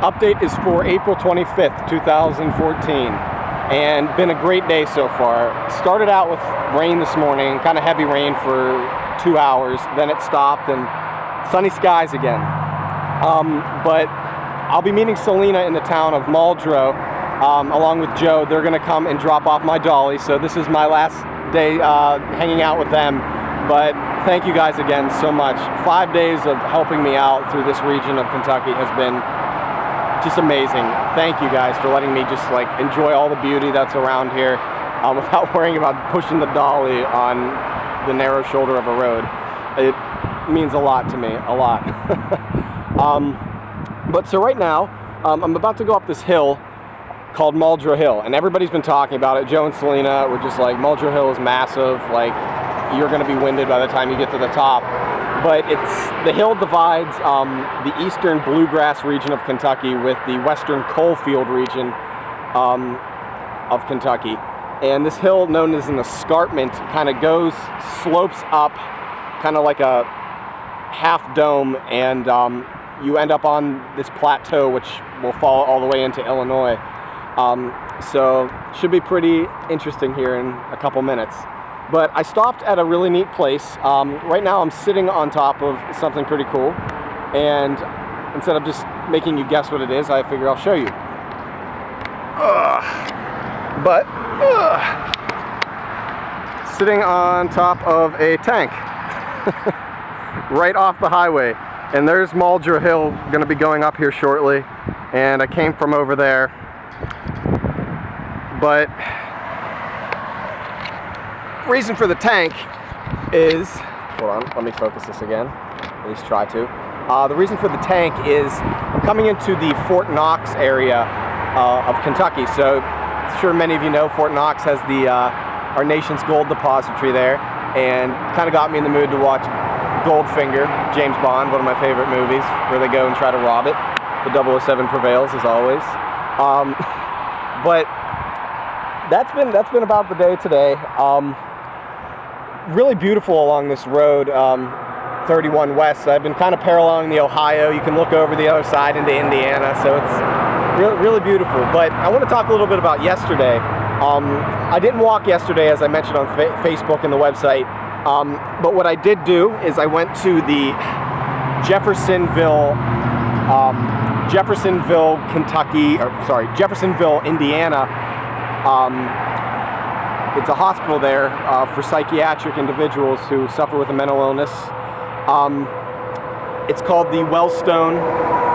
update is for April 25th, 2014, and been a great day so far. Started out with rain this morning, kind of heavy rain for 2 hours, then it stopped and sunny skies again. But I'll be meeting Selena in the town of Muldraugh, along with Joe. They're going to come and drop off my dolly, so this is my last day hanging out with them. But thank you guys again so much. 5 days of helping me out through this region of Kentucky has been just amazing. Thank you guys for letting me just like enjoy all the beauty that's around here without worrying about pushing the dolly on the narrow shoulder of a road. It means a lot to me, a lot. But so right now, I'm about to go up this hill called Muldraugh Hill, and everybody's been talking about it. Joe and Selena were just like, Muldraugh Hill is massive, like you're going to be winded by the time you get to the top. But the hill divides the eastern bluegrass region of Kentucky with the western coalfield region of Kentucky. And this hill, known as an escarpment, kind of slopes up, kind of like a half dome, and you end up on this plateau, which will fall all the way into Illinois. So should be pretty interesting here in a couple minutes. But I stopped at a really neat place. Right now I'm sitting on top of something pretty cool, and instead of just making you guess what it is, I figure I'll show you. Sitting on top of a tank right off the highway, and there's Muldraugh Hill, going to be going up here shortly, and I came from over there. But reason for the tank is, hold on, let me focus this again, at least try to. The reason for the tank is I'm coming into the Fort Knox area of Kentucky. So I'm sure many of you know Fort Knox has our nation's gold depository there, and kind of got me in the mood to watch Goldfinger, James Bond, one of my favorite movies, where they go and try to rob it. The 007 prevails as always. But that's been about the day today. Really beautiful along this road, 31 West. I've been kind of paralleling the Ohio. You can look over the other side into Indiana, so it's really, really beautiful. But I want to talk a little bit about yesterday. I didn't walk yesterday, as I mentioned on Facebook and the website, but what I did do is I went to the Jeffersonville, Indiana. It's a hospital there for psychiatric individuals who suffer with a mental illness. It's called the Wellstone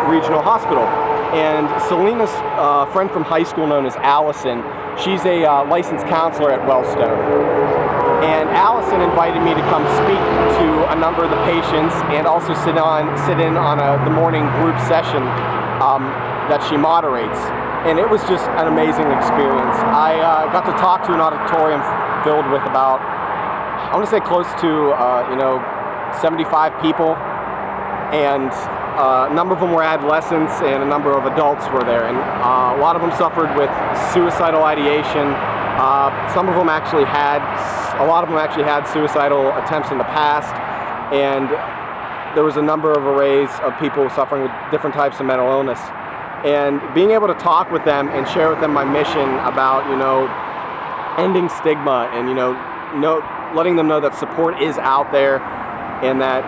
Regional Hospital. And Selena's friend from high school, known as Allison, she's a licensed counselor at Wellstone. And Allison invited me to come speak to a number of the patients and also sit in on the morning group session that she moderates. And it was just an amazing experience. I got to talk to an auditorium filled with about, I want to say close to 75 people, and a number of them were adolescents and a number of adults were there, and a lot of them suffered with suicidal ideation. A lot of them actually had suicidal attempts in the past, and there was a number of arrays of people suffering with different types of mental illness. And being able to talk with them and share with them my mission about, ending stigma and, letting them know that support is out there, and that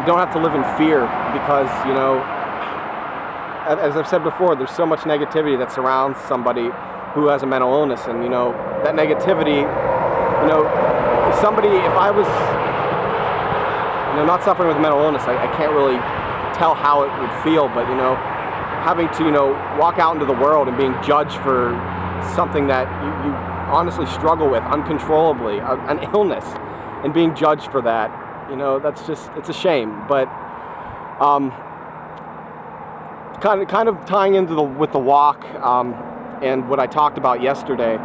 you don't have to live in fear because, as I've said before, there's so much negativity that surrounds somebody who has a mental illness. And, that negativity, if I was, not suffering with mental illness, I can't really tell how it would feel, but, having to, walk out into the world and being judged for something that you honestly struggle with uncontrollably, an illness, and being judged for that, it's a shame. But kind of tying into with the walk and what I talked about yesterday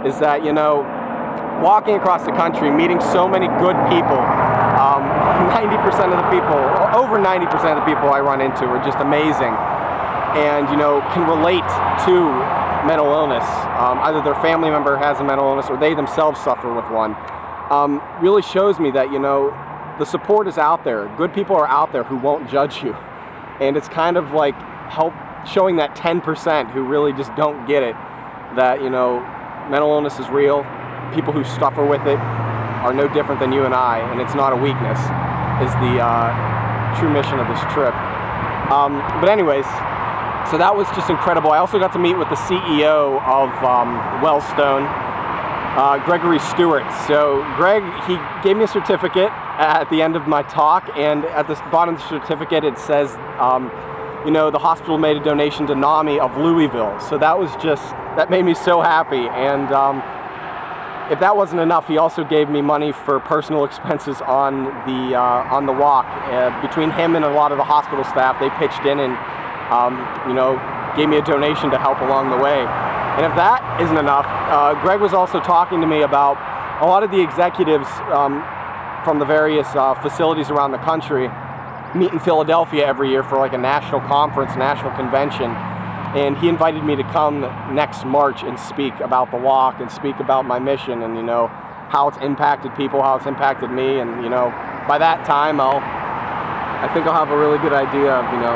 is that, walking across the country, meeting so many good people, 90% of the people, over 90% of the people I run into are just amazing. And can relate to mental illness. Either their family member has a mental illness or they themselves suffer with one. Really shows me that the support is out there. Good people are out there who won't judge you, and it's kind of like showing that 10% who really just don't get it, that, you know, mental illness is real. People who suffer with it are no different than you and I, and it's not a weakness, is the true mission of this trip. But anyways, so that was just incredible. I also got to meet with the CEO of Wellstone, Gregory Stewart. So Greg, he gave me a certificate at the end of my talk, and at the bottom of the certificate it says, you know, the hospital made a donation to NAMI of Louisville. So that made me so happy. And if that wasn't enough, he also gave me money for personal expenses on the walk. Between him and a lot of the hospital staff, they pitched in and you know, gave me a donation to help along the way. And if that isn't enough, Greg was also talking to me about a lot of the executives from the various facilities around the country meet in Philadelphia every year for like a national conference, national convention. And he invited me to come next March and speak about the walk and speak about my mission and, you know, how it's impacted people, how it's impacted me. And, you know, by that time, I think I'll have a really good idea of, you know,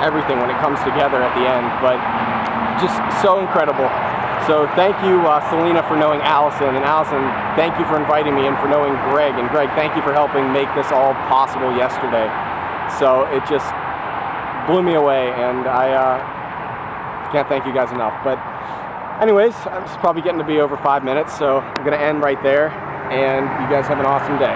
everything when it comes together at the end. But just so incredible. So thank you, Selena, for knowing Allison, and Allison, thank you for inviting me and for knowing Greg, and Greg, thank you for helping make this all possible yesterday. So it just blew me away, and I can't thank you guys enough. But anyways, it's probably getting to be over 5 minutes, so I'm gonna end right there, and you guys have an awesome day.